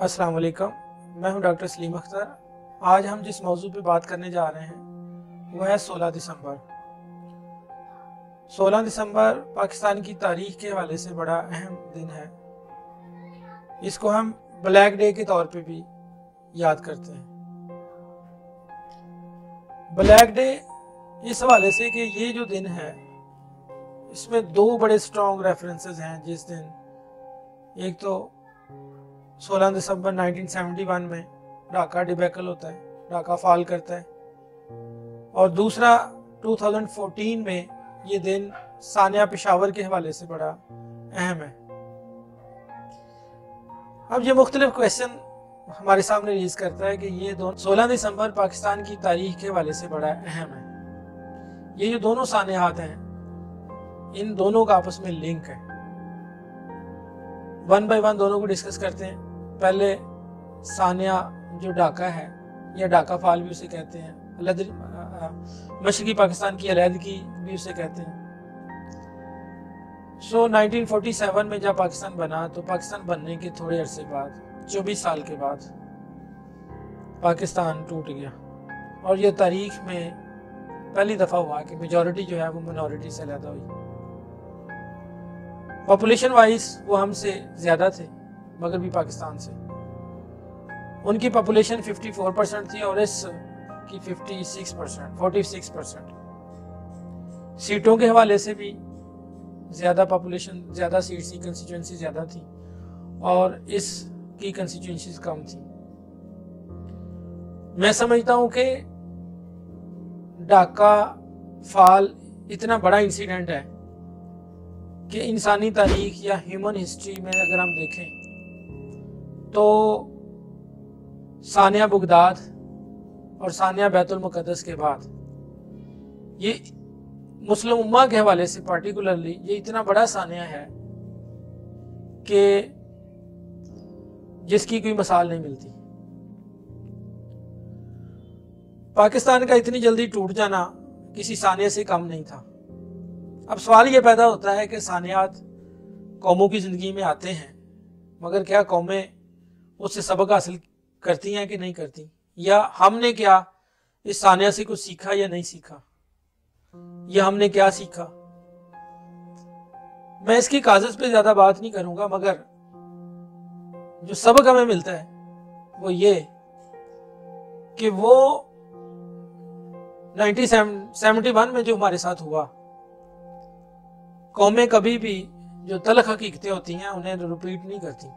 السلام علیکم، میں ہوں ڈاکٹر سلیم اختر۔ آج ہم جس موضوع پہ بات کرنے جا رہے ہیں وہ ہے 16 دسمبر۔ 16 دسمبر پاکستان کی تاریخ کے حوالے سے بڑا اہم دن ہے۔ اس کو ہم بلیک ڈے کے طور پہ بھی یاد کرتے ہیں۔ بلیک ڈے اس حوالے سے کہ یہ جو دن ہے اس میں دو بڑے سٹرونگ ریفرنسز ہیں جس دن، ایک تو 16 دسمبر 1971 میں ڈھاکہ ڈیبیکل ہوتا ہے، ڈھاکہ فال کرتا ہے، اور دوسرا 2014 میں یہ دن سانیہ پشاور کے حوالے سے بڑا اہم ہے۔ اب یہ مختلف کویسچن ہمارے سامنے ریز کرتا ہے کہ یہ 16 دسمبر پاکستان کی تاریخ کے حوالے سے بڑا اہم ہے۔ یہ جو دونوں سانحات ہیں ان دونوں کا آپس میں لنک ہے۔ ون بائی ون دونوں کو ڈسکس کرتے ہیں۔ پہلے سانیہ جو ڈھاکہ ہے یا ڈھاکہ فال بھی اسے کہتے ہیں، مشرقی پاکستان کی علیحدگی بھی اسے کہتے ہیں۔ 1947 میں جب پاکستان بنا تو پاکستان بننے کے تھوڑے عرصے بعد 24 سال کے بعد پاکستان ٹوٹ گیا، اور یہ تاریخ میں پہلی دفعہ ہوا کہ میجورٹی جو ہے وہ منورٹی سے علیحدہ ہوئی۔ پاپولیشن وائز وہ ہم سے زیادہ تھے مگر بھی پاکستان سے۔ ان کی پاپولیشن 54% تھی اور اس کی 46%۔ سیٹوں کے حوالے سے بھی زیادہ پاپولیشن، زیادہ سیٹس کی کنسٹیچوئنسی زیادہ تھی اور اس کی کنسٹیچوئنسیز کم تھی۔ میں سمجھتا ہوں کہ ڈھاکہ فال اتنا بڑا انسیڈنٹ ہے کہ انسانی تاریخ یا ہیومن ہسٹری میں اگر ہم دیکھیں تو سانیہ بغداد اور سانیہ بیت المقدس کے بعد یہ مسلم امہ کے حوالے سے پارٹیکولرلی یہ اتنا بڑا سانیہ ہے کہ جس کی کوئی مثال نہیں ملتی۔ پاکستان کا اتنی جلدی ٹوٹ جانا کسی سانیہ سے کم نہیں تھا۔ اب سوال یہ پیدا ہوتا ہے کہ سانیات قوموں کی زندگی میں آتے ہیں مگر کیا قومیں اس سے سبق حاصل کرتی ہیں کہ نہیں کرتی، یا ہم نے کیا اس سانیہ سے کچھ سیکھا یا نہیں سیکھا، یا ہم نے کیا سیکھا۔ میں اس کی کاغذ پہ زیادہ بات نہیں کروں گا مگر جو سبق ہمیں ملتا ہے وہ یہ کہ وہ 1971 میں جو ہمارے ساتھ ہوا، قومیں کبھی بھی جو تلخ حقیقتیں ہوتی ہیں انہیں ریپیٹ نہیں کرتی،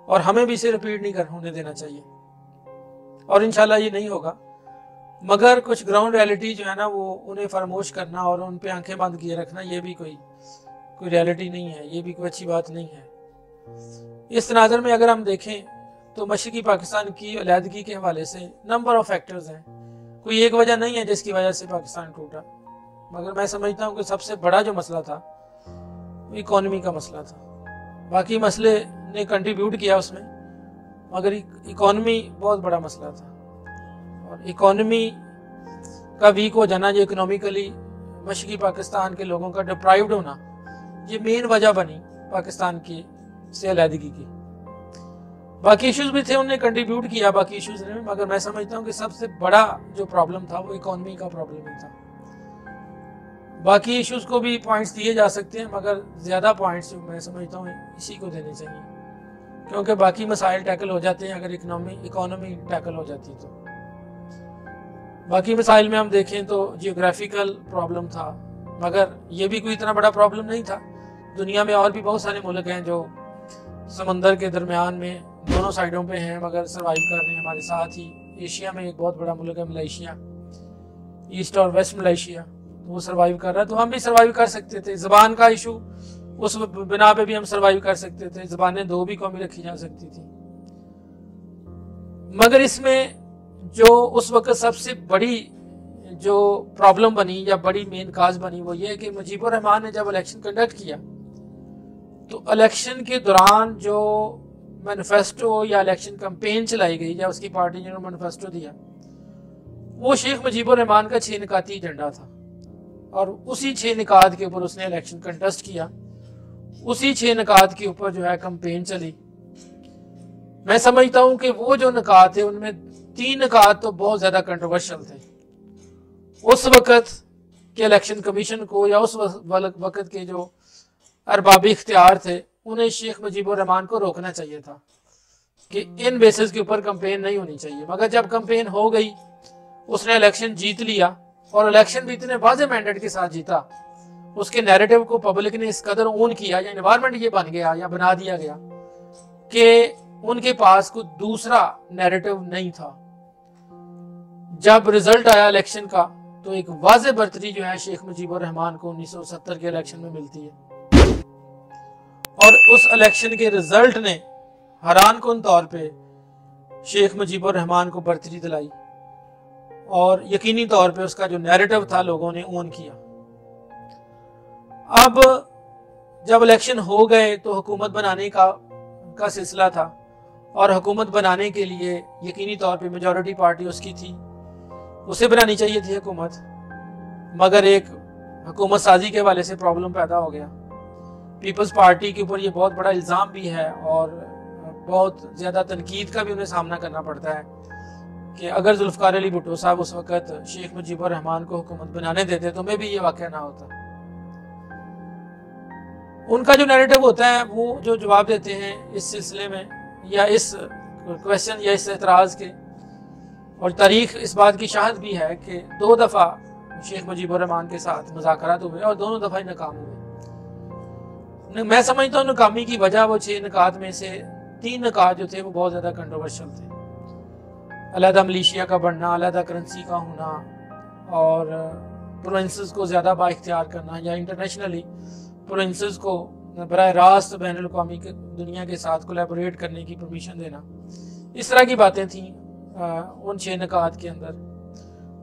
اور ہمیں بھی اسے ریپیٹ نہیں ہونے دینا چاہیے، اور انشاءاللہ یہ نہیں ہوگا۔ مگر کچھ گراؤنڈ ریالٹی جو ہے نا وہ انہیں فراموش کرنا اور ان پہ آنکھیں بند کیے رکھنا، یہ بھی کوئی ریالٹی نہیں ہے، یہ بھی کوئی اچھی بات نہیں ہے۔ اس تناظر میں اگر ہم دیکھیں تو مشرقی پاکستان کی علیحدگی کے حوالے سے نمبر آف فیکٹرز ہیں، کوئی ایک وجہ نہیں ہے جس کی وجہ سے پاکستان ٹوٹا، مگر میں سمجھتا ہوں کہ سب سے بڑا جو مسئلہ تھا وہ اکانومی کا مسئلہ تھا۔ باقی مسئلے نے کنٹریبیوٹ کیا اس میں مگر اکانومی بہت بڑا مسئلہ تھا، اور اکانومی کا ویک ہو جانا، جو اکنامیکلی مشرقی پاکستان کے لوگوں کا ڈپرائیوڈ ہونا، یہ مین وجہ بنی پاکستان کی سے علیحدگی کی۔ باقی ایشوز بھی تھے، انہوں نے کنٹریبیوٹ کیا باقی ایشوز نے، مگر میں سمجھتا ہوں کہ سب سے بڑا جو پرابلم تھا وہ اکانومی کا پرابلم ہی تھا۔ باقی ایشوز کو بھی پوائنٹس دیے جا سکتے ہیں مگر زیادہ پوائنٹس میں سمجھتا ہوں اسی کو دینے چاہیے، کیونکہ باقی مسائل ٹیکل ہو جاتے ہیں اگر اکانومی ٹیکل ہو جاتی تو۔ باقی مسائل میں ہم دیکھیں تو جیوگرافیکل پرابلم تھا مگر یہ بھی کوئی اتنا بڑا پرابلم نہیں تھا۔ دنیا میں اور بھی بہت سارے ملک ہیں جو سمندر کے درمیان میں دونوں سائیڈوں پہ ہیں مگر سروائیو کر رہے ہیں ہمارے ساتھ ہی۔ ایشیا میں ایک بہت بڑا ملک ہے ملائیشیا، ایسٹ اور ویسٹ ملائیشیا، وہ سروائیو کر رہا ہے، تو ہم بھی سروائیو کر سکتے تھے۔ زبان کا ایشو اس بنا پہ بھی ہم سروائیو کر سکتے تھے، زبانیں دو بھی قومی رکھی جا سکتی تھی، مگر اس میں جو اس وقت سب سے بڑی جو پرابلم بنی یا بڑی مین کاز بنی وہ یہ کہ مجیب الرحمان نے جب الیکشن کنڈکٹ کیا تو الیکشن کے دوران جو مینیفیسٹو یا الیکشن کمپین چلائی گئی یا اس کی پارٹی نے مینیفیسٹو دیا وہ شیخ مجیب الرحمان کا 6 نکاتی ایجنڈا تھا، اور اسی 6 نکات کے اوپر اس نے الیکشن کنٹیسٹ کیا، اسی 6 نکات کے اوپر جو ہے کمپین چلی۔ میں سمجھتا ہوں کہ وہ جو نکات تھے ان میں 3 نکات تو بہت زیادہ کنٹروورشل تھے. اس وقت کے الیکشن کمیشن کو یا اس وقت کے جو ارباب اختیار تھے انہیں شیخ مجیب الرحمان کو روکنا چاہیے تھا کہ ان بیسز کے اوپر کمپین نہیں ہونی چاہیے. مگر جب کمپین ہو گئی, اس نے الیکشن جیت لیا, اور الیکشن بھی اتنے واضح مینڈیٹ کے ساتھ جیتا, اس کے نیریٹو کو پبلک نے اس قدر اون کیا, یا انوائرمنٹ یہ بن گیا یا بنا دیا گیا کہ ان کے پاس کوئی دوسرا نیریٹو نہیں تھا. جب رزلٹ آیا الیکشن کا تو ایک واضح برتری جو ہے شیخ مجیب الرحمان کو 1970 کے الیکشن میں ملتی ہے, اور اس الیکشن کے رزلٹ نے حیران کن طور پہ شیخ مجیب الرحمان کو برتری دلائی, اور یقینی طور پہ اس کا جو نیریٹو تھا لوگوں نے اون کیا. اب جب الیکشن ہو گئے تو حکومت بنانے کا سلسلہ تھا, اور حکومت بنانے کے لیے یقینی طور پہ میجورٹی پارٹی اس کی تھی, اسے بنانی چاہیے تھی حکومت. مگر ایک حکومت سازی کے حوالے سے پرابلم پیدا ہو گیا. پیپلز پارٹی کے اوپر یہ بہت بڑا الزام بھی ہے, اور بہت زیادہ تنقید کا بھی انہیں سامنا کرنا پڑتا ہے کہ اگر ذوالفقار علی بھٹو صاحب اس وقت شیخ مجیب الرحمان کو حکومت بنانے دیتے تو میں بھی یہ واقعہ نہ ہوتا. ان کا جو نیریٹو ہوتا ہے وہ جو جواب دیتے ہیں اس سلسلے میں یا اس کویسچن یا اس اعتراض کے, اور تاریخ اس بات کی شاہد بھی ہے کہ 2 دفعہ شیخ مجیب الرحمان کے ساتھ مذاکرات ہوئے اور دونوں دفعہ ناکام ہوئے. میں سمجھتا ہوں ناکامی کی وجہ وہ 6 نکات میں سے 3 نکات جو تھے وہ بہت زیادہ کنٹروورشل تھے. علیحدہ ملیشیا کا بڑھنا, علیحدہ کرنسی کا ہونا, اور پروونسز کو زیادہ با اختیار کرنا, یا انٹرنیشنلی پروونسز کو براہ راست بین الاقوامی دنیا کے ساتھ کولیبوریٹ کرنے کی پرمیشن دینا. اس طرح کی باتیں تھیں ان 6 نکات کے اندر.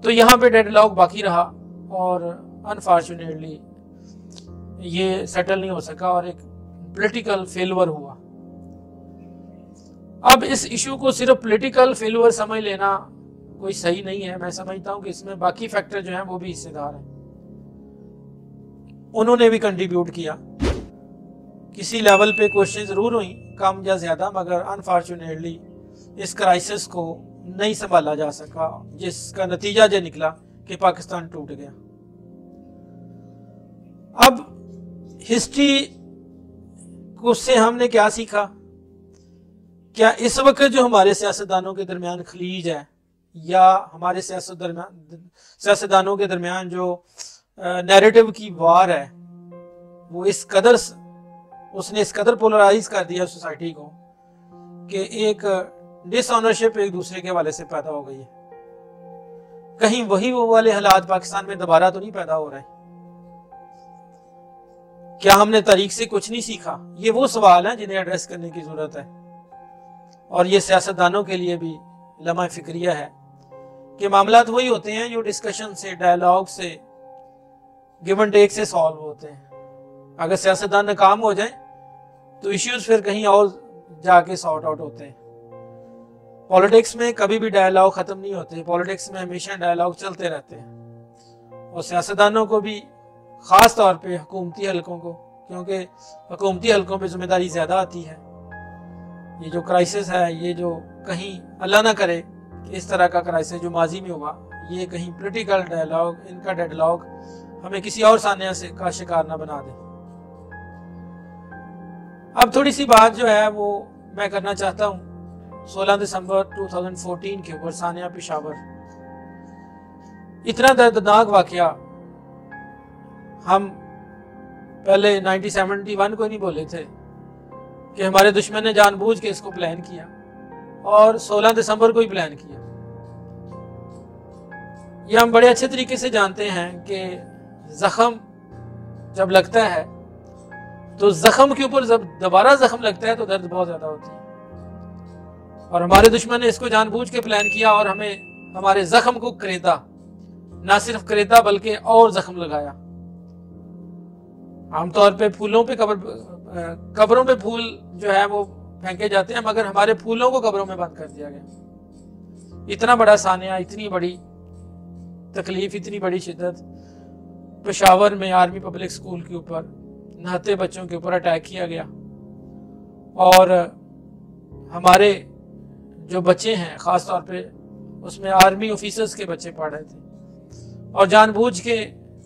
تو یہاں پہ ڈیڈ لاک باقی رہا, اور انفارچونیٹلی یہ سیٹل نہیں ہو سکا, اور ایک پولیٹیکل فیلور ہوا. اب اس ایشو کو صرف پولیٹیکل فیلور سمجھ لینا کوئی صحیح نہیں ہے. میں سمجھتا ہوں کہ اس میں باقی فیکٹر جو ہیں وہ بھی حصے دار ہیں, انہوں نے بھی کنٹریبیوٹ کیا. کسی لیول پہ کوششیں ضرور ہوئیں کم یا زیادہ, مگر انفارچونیٹلی اس کرائسس کو نہیں سنبھالا جا سکا, جس کا نتیجہ جو نکلا کہ پاکستان ٹوٹ گیا. اب ہسٹری کو سے ہم نے کیا سیکھا؟ کیا اس وقت جو ہمارے سیاستدانوں کے درمیان خلیج ہے, یا ہمارے سیاستدانوں کے درمیان جو نیریٹو کی وار ہے, وہ اس نے اس قدر پولرائز کر دیا سوسائٹی کو کہ ایک ڈس آنرشپ ایک دوسرے کے حوالے سے پیدا ہو گئی ہے. کہیں وہی وہ والے حالات پاکستان میں دوبارہ تو نہیں پیدا ہو رہے؟ کیا ہم نے تاریخ سے کچھ نہیں سیکھا؟ یہ وہ سوال ہیں جنہیں ایڈریس کرنے کی ضرورت ہے, اور یہ سیاستدانوں کے لیے بھی لمحہ فکریہ ہے کہ معاملات وہی ہوتے ہیں جو ڈسکشن سے, ڈائیلاگ سے, گیو اینڈ ٹیک سے سالو ہوتے ہیں. اگر سیاستدان ناکام ہو جائیں تو ایشوز پھر کہیں اور جا کے سارٹ آؤٹ ہوتے ہیں. پولیٹکس میں کبھی بھی ڈائیلاگ ختم نہیں ہوتے, پولیٹکس میں ہمیشہ ڈائیلاگ چلتے رہتے ہیں. اور سیاستدانوں کو بھی, خاص طور پہ حکومتی حلقوں کو, کیونکہ حکومتی حلقوں پہ ذمہ داری زیادہ آتی ہے. یہ جو کرائسس ہے, یہ جو کہیں اللہ نہ کرے کہ اس طرح کا کرائسس جو ماضی میں ہوا, یہ کہیں پولیٹیکل ڈائیلاگ, ان کا ڈیڈ لاگ ہمیں کسی اور سانحہ سے کا شکار نہ بنا دے. اب تھوڑی سی بات جو ہے وہ میں کرنا چاہتا ہوں 16 دسمبر 2014 کے اوپر, سانحہ پشاور. اتنا دردناک واقعہ ہم پہلے 1971 کو نہیں بولے تھے کہ ہمارے دشمن نے جان بوجھ کے اس کو پلان کیا, اور 16 دسمبر کو ہی پلان کیا. یہ ہم بڑے اچھے طریقے سے جانتے ہیں کہ زخم جب لگتا ہے تو زخم کے اوپر جب دوبارہ زخم لگتا ہے تو درد بہت زیادہ ہوتی ہے. اور ہمارے دشمن نے اس کو جان بوجھ کے پلان کیا, اور ہمیں ہمارے زخم کو کریدا, نہ صرف کریدا بلکہ اور زخم لگایا. عام طور پہ پھولوں پہ قبروں پہ پھول جو ہے وہ پھینکے جاتے ہیں, مگر ہمارے پھولوں کو قبروں میں بند کر دیا گیا. اتنا بڑا سانحہ, اتنی بڑی تکلیف, اتنی بڑی شدت. پشاور میں آرمی پبلک سکول کے اوپر نہتے بچوں کے اوپر اٹیک کیا گیا, اور ہمارے جو بچے ہیں خاص طور پہ اس میں آرمی آفیسرز کے بچے پڑھ رہے تھے اور جان بوجھ کے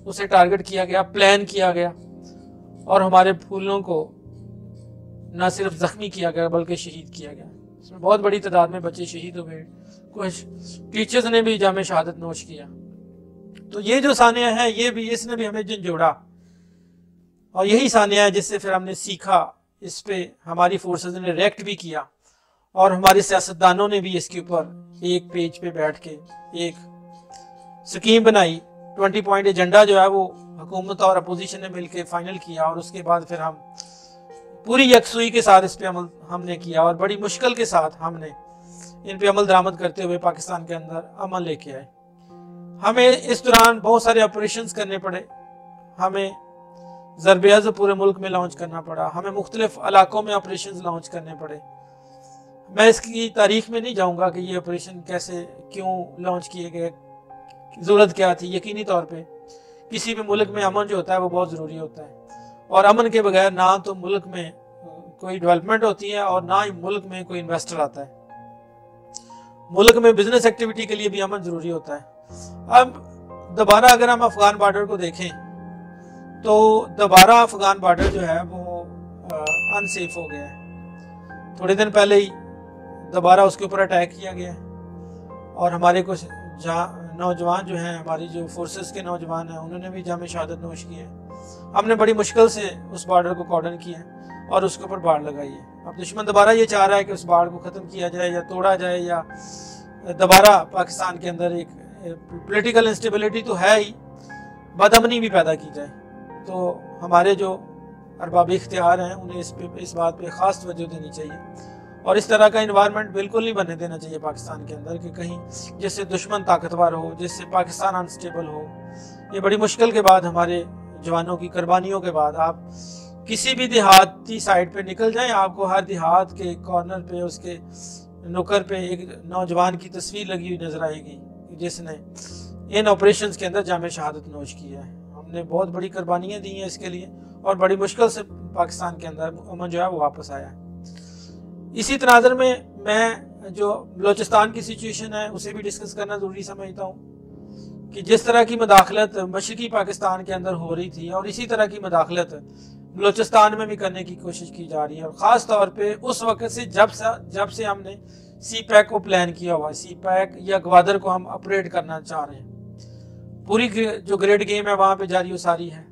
اسے ٹارگٹ کیا گیا، پلان کیا گیا اور ہمارے پھولوں کو نہ صرف زخمی کیا گیا بلکہ شہید کیا گیا۔ اس میں بہت بڑی تعداد میں بچے شہید ہوئے، کچھ ٹیچرز نے بھی جام شہادت نوش کیا۔ تو یہ جو ثانیہ ہے یہ بھی اس نے بھی ہمیں جھنجھوڑا اور یہی ثانیہ ہے جس سے پھر ہم نے سیکھا، اس پہ ہماری فورسز نے ریئیکٹ بھی کیا اور ہمارے سیاستدانوں نے بھی اس کے اوپر ایک پیج پہ بیٹھ کے ایک سکیم بنائی۔ 20 پوائنٹ ایجنڈا جو ہے وہ حکومت اور اپوزیشن نے مل کے فائنل کیا اور اس کے بعد پھر ہم پوری یکسوئی کے ساتھ اس پہ عمل ہم نے کیا اور بڑی مشکل کے ساتھ ہم نے ان پہ عمل درآمد کرتے ہوئے پاکستان کے اندر امن لے کے آئے۔ ہمیں اس دوران بہت سارے آپریشنز کرنے پڑے، ہمیں ضرب عضب پورے ملک میں لانچ کرنا پڑا، ہمیں مختلف علاقوں میں آپریشنز لانچ کرنے پڑے۔ میں اس کی تاریخ میں نہیں جاؤں گا کہ یہ آپریشن کیسے کیوں لانچ کیے گئے، ضرورت کیا تھی۔ یقینی طور پہ کسی بھی ملک میں امن جو ہوتا ہے وہ بہت ضروری ہوتا ہے اور امن کے بغیر نہ تو ملک میں کوئی ڈیولپمنٹ ہوتی ہے اور نہ ہی ملک میں کوئی انویسٹر آتا ہے۔ ملک میں بزنس ایکٹیویٹی کے لیے بھی امن ضروری ہوتا ہے۔ اب دوبارہ اگر ہم افغان بارڈر کو دیکھیں تو دوبارہ افغان بارڈر جو ہے وہ انسیف ہو گیا ہے۔ تھوڑے دن پہلے ہی دوبارہ اس کے اوپر اٹیک کیا گیا ہے اور ہمارے کچھ نوجوان جو ہیں، ہماری جو فورسز کے نوجوان ہیں، انہوں نے بھی جام شہادت نوش کی ہے۔ ہم نے بڑی مشکل سے اس بارڈر کو کارڈن کیا ہے اور اس کے اوپر باڑ لگائی ہے۔ اب دشمن دوبارہ یہ چاہ رہا ہے کہ اس باڑ کو ختم کیا جائے یا توڑا جائے یا دوبارہ پاکستان کے اندر ایک پولیٹیکل انسٹیبلٹی تو ہے ہی، بدامنی بھی پیدا کی جائے۔ تو ہمارے جو ارباب اختیار ہیں انہیں اس بات پہ خاص توجہ دینی چاہیے اور اس طرح کا انوائرمنٹ بالکل نہیں بننے دینا چاہیے پاکستان کے اندر کہ کہیں جس سے دشمن طاقتور ہو، جس سے پاکستان انسٹیبل ہو۔ یہ بڑی مشکل کے بعد، ہمارے جوانوں کی قربانیوں کے بعد، آپ کسی بھی دیہاتی سائٹ پہ نکل جائیں، آپ کو ہر دیہات کے کارنر پہ، اس کے نکر پہ ایک نوجوان کی تصویر لگی ہوئی نظر آئے گی جس نے ان آپریشنز کے اندر جام شہادت نوش کیا ہے۔ ہم نے بہت بڑی قربانیاں دی ہیں اس کے لیے اور بڑی مشکل سے پاکستان کے اندر امن جو ہے وہ واپس آیا ہے۔ اسی تناظر میں جو بلوچستان کی سچویشن ہے اسے بھی ڈسکس کرنا ضروری سمجھتا ہوں کہ جس طرح کی مداخلت مشرقی پاکستان کے اندر ہو رہی تھی اور اسی طرح کی مداخلت بلوچستان میں بھی کرنے کی کوشش کی جا رہی ہے اور خاص طور پہ اس وقت سے جب سے ہم نے سی پیک کو پلان کیا ہوا ہے، سی پیک یا گوادر کو ہم اپریٹ کرنا چاہ رہے ہیں۔ پوری جو گریڈ گیم ہے وہاں پہ جاری و ساری ہے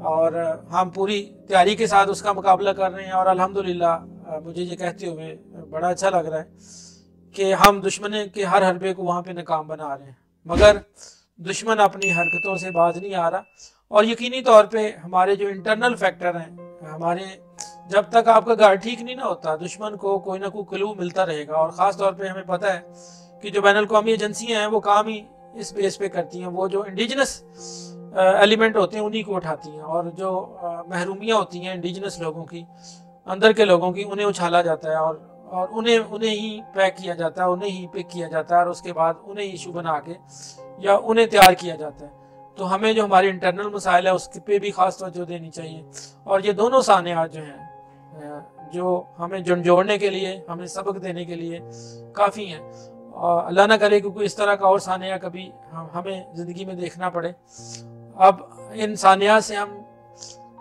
اور ہم پوری تیاری کے ساتھ اس کا مقابلہ کر رہے ہیں اور الحمدللہ مجھے یہ کہتے ہوئے بڑا اچھا لگ رہا ہے کہ ہم دشمن کے ہر حربے کو وہاں پہ ناکام بنا رہے ہیں، مگر دشمن اپنی حرکتوں سے باز نہیں آ رہا اور یقینی طور پہ ہمارے جو انٹرنل فیکٹر ہیں، ہمارے جب تک آپ کا گھر ٹھیک نہیں نہ ہوتا دشمن کو کوئی نہ کوئی کلو ملتا رہے گا اور خاص طور پہ ہمیں پتہ ہے کہ جو بین الاقوامی ایجنسیاں ہیں وہ کام ہی اس بیس پہ کرتی ہیں، وہ جو انڈیجنس ایلیمنٹ ہوتے ہیں انہی کو اٹھاتی ہیں اور جو محرومیاں ہوتی ہیں انڈیجنس لوگوں کی، اندر کے لوگوں کی، انہیں اچھالا جاتا ہے اور انہیں ہی پیک کیا جاتا ہے، انہیں ہی پک کیا جاتا ہے اور اس کے بعد انہیں ایشو بنا کے یا انہیں تیار کیا جاتا ہے۔ تو ہمیں جو ہماری انٹرنل مسائل ہے اس پہ بھی خاص توجہ دینی چاہیے اور یہ دونوں سانحات جو ہیں جو ہمیں جھنجھوڑنے کے لیے، ہمیں سبق دینے کے لیے کافی ہیں اور اللہ نہ کرے کہ کوئی اس طرح کا اور سانحہ کبھی ہمیں زندگی میں دیکھنا پڑے۔ اب ان سانحات سے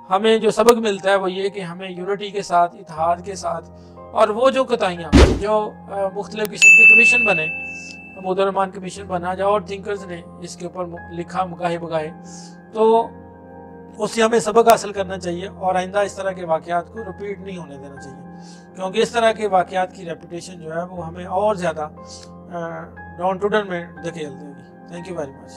ہمیں جو سبق ملتا ہے وہ یہ کہ ہمیں یونٹی کے ساتھ، اتحاد کے ساتھ اور وہ جو کوتاہیاں جو مختلف قسم کے کمیشن بنے، محمود الرحمان کمیشن بنا جا اور تھنکرز نے اس کے اوپر لکھا مگاہے بگاہے، تو اس سے ہمیں سبق حاصل کرنا چاہیے اور آئندہ اس طرح کے واقعات کو رپیٹ نہیں ہونے دینا چاہیے کیونکہ اس طرح کے واقعات کی ریپوٹیشن جو ہے وہ ہمیں اور زیادہ ڈاؤن ٹو ڈن میں دھکیل دے گی۔ Thank you very much.